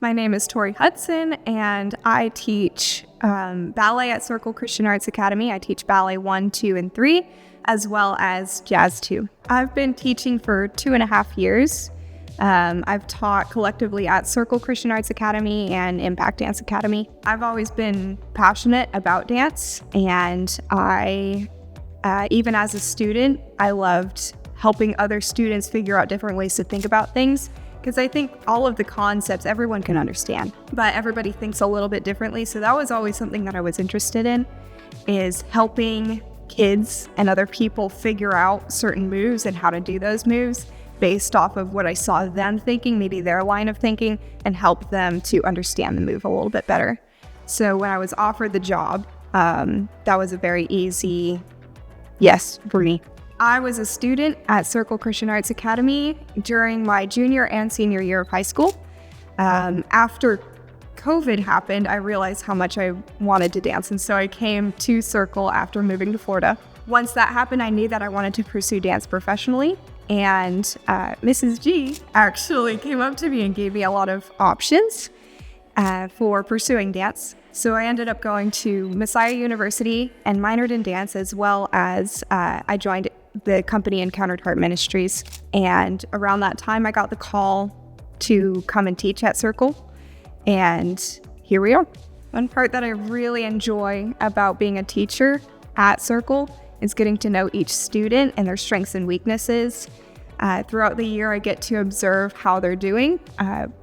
My name is Tori Hudson, and I teach ballet at Circle Christian Arts Academy. I teach ballet 1, 2, and 3, as well as jazz 2. I've been teaching for 2.5 years. I've taught collectively at Circle Christian Arts Academy and Impact Dance Academy. I've always been passionate about dance, and even as a student, I loved helping other students figure out different ways to think about things. Because I think all of the concepts everyone can understand, but everybody thinks a little bit differently. So that was always something that I was interested in, is helping kids and other people figure out certain moves and how to do those moves based off of what I saw them thinking, maybe their line of thinking, and help them to understand the move a little bit better. So when I was offered the job, that was a very easy yes for me. I was a student at Circle Christian Arts Academy during my junior and senior year of high school. After COVID happened, I realized how much I wanted to dance, and so I came to Circle after moving to Florida. Once that happened, I knew that I wanted to pursue dance professionally, and Mrs. G actually came up to me and gave me a lot of options for pursuing dance. So I ended up going to Messiah University and minored in dance, as well as I joined the company Encountered Heart Ministries. And around that time, I got the call to come and teach at Circle. And here we are. One part that I really enjoy about being a teacher at Circle is getting to know each student and their strengths and weaknesses. Throughout the year, I get to observe how they're doing,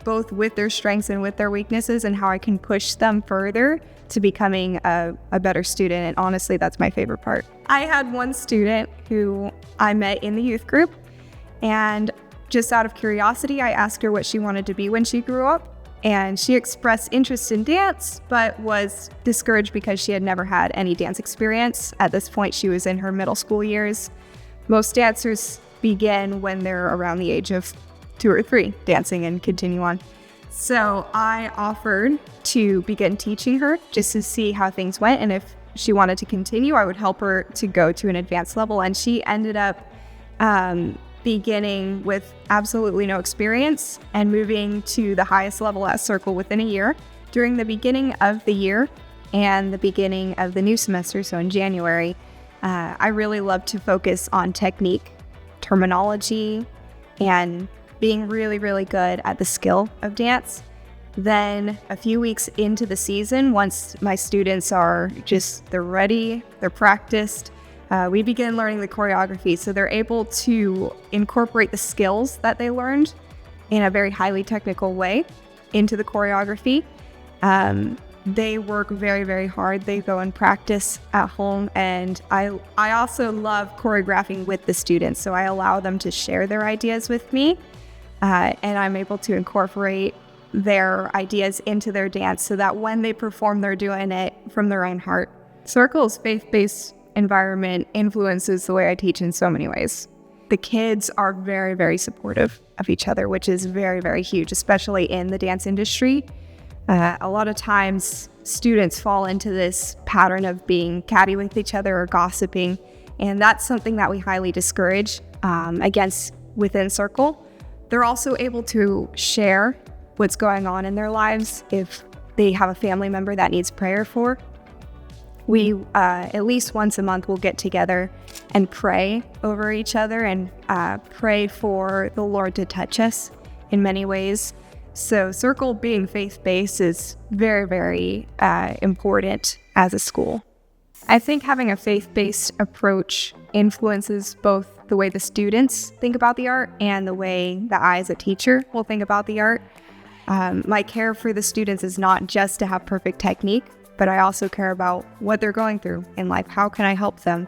both with their strengths and with their weaknesses, and how I can push them further to becoming a better student. And honestly, that's my favorite part. I had one student who I met in the youth group, and just out of curiosity, I asked her what she wanted to be when she grew up. And she expressed interest in dance, but was discouraged because she had never had any dance experience. At this point, she was in her middle school years. Most dancers begin when they're around the age of 2 or 3, dancing and continue on. So I offered to begin teaching her just to see how things went, and if she wanted to continue, I would help her to go to an advanced level. And she ended up beginning with absolutely no experience and moving to the highest level at Circle within a year. During the beginning of the year and the beginning of the new semester, so in January, I really love to focus on technique, terminology, and being really, really good at the skill of dance. Then a few weeks into the season, once my students they're ready, they're practiced, we begin learning the choreography. So they're able to incorporate the skills that they learned in a very highly technical way into the choreography. They work very, very hard. They go and practice at home. And I also love choreographing with the students. So I allow them to share their ideas with me. And I'm able to incorporate their ideas into their dance so that when they perform, they're doing it from their own heart. Circle's faith-based environment influences the way I teach in so many ways. The kids are very, very supportive of each other, which is very, very huge, especially in the dance industry. A lot of times students fall into this pattern of being catty with each other or gossiping, and that's something that we highly discourage against within Circle. They're also able to share what's going on in their lives if they have a family member that needs prayer for. We, at least once a month, will get together and pray over each other and pray for the Lord to touch us in many ways. So Circle being faith-based is very, very important as a school. I think having a faith-based approach influences both the way the students think about the art and the way that I as a teacher will think about the art. My care for the students is not just to have perfect technique, but I also care about what they're going through in life. How can I help them?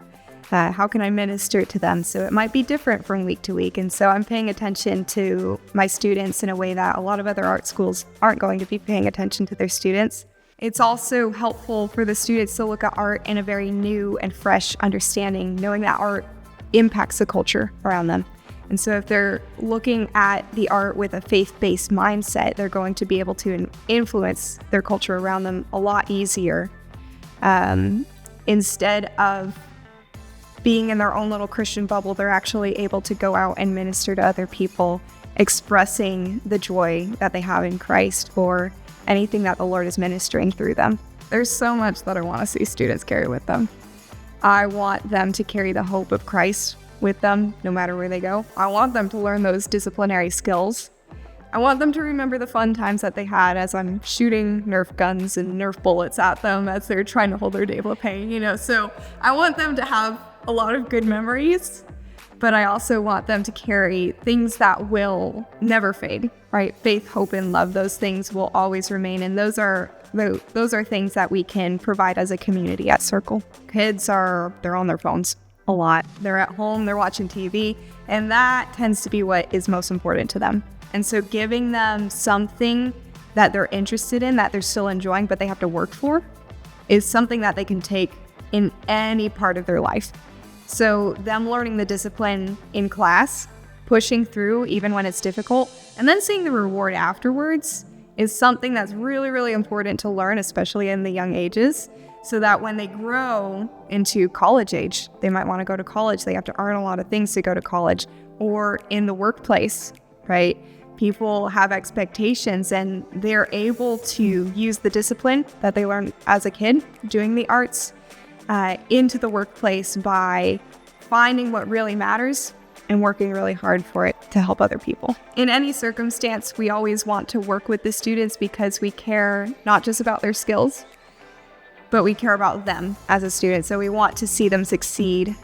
How can I minister to them? So it might be different from week to week. And so I'm paying attention to my students in a way that a lot of other art schools aren't going to be paying attention to their students. It's also helpful for the students to look at art in a very new and fresh understanding, knowing that art impacts the culture around them. And so if they're looking at the art with a faith-based mindset, they're going to be able to influence their culture around them a lot easier, instead of being in their own little Christian bubble. They're actually able to go out and minister to other people expressing the joy that they have in Christ or anything that the Lord is ministering through them. There's so much that I want to see students carry with them. I want them to carry the hope of Christ with them no matter where they go. I want them to learn those disciplinary skills. I want them to remember the fun times that they had as I'm shooting Nerf guns and Nerf bullets at them as they're trying to hold their développé, So I want them to have a lot of good memories, but I also want them to carry things that will never fade, right? Faith, hope, and love, those things will always remain. And those are things that we can provide as a community at Circle. They're on their phones a lot. They're at home, they're watching TV, and that tends to be what is most important to them. And so giving them something that they're interested in, that they're still enjoying, but they have to work for, is something that they can take in any part of their life. So them learning the discipline in class, pushing through even when it's difficult, and then seeing the reward afterwards is something that's really, really important to learn, especially in the young ages, so that when they grow into college age, they might want to go to college. They have to earn a lot of things to go to college, or in the workplace, right? People have expectations and they're able to use the discipline that they learned as a kid doing the arts into the workplace by finding what really matters and working really hard for it to help other people. In any circumstance, we always want to work with the students because we care not just about their skills, but we care about them as a student. So we want to see them succeed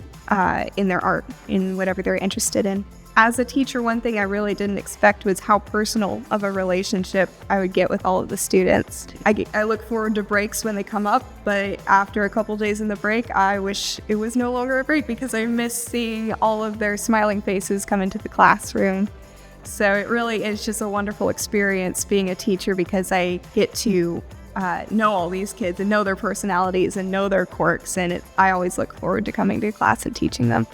in their art, in whatever they're interested in. As a teacher, one thing I really didn't expect was how personal of a relationship I would get with all of the students. I look forward to breaks when they come up, but after a couple days in the break, I wish it was no longer a break because I miss seeing all of their smiling faces come into the classroom. So it really is just a wonderful experience being a teacher because I get to know all these kids and know their personalities and know their quirks, and I always look forward to coming to class and teaching them.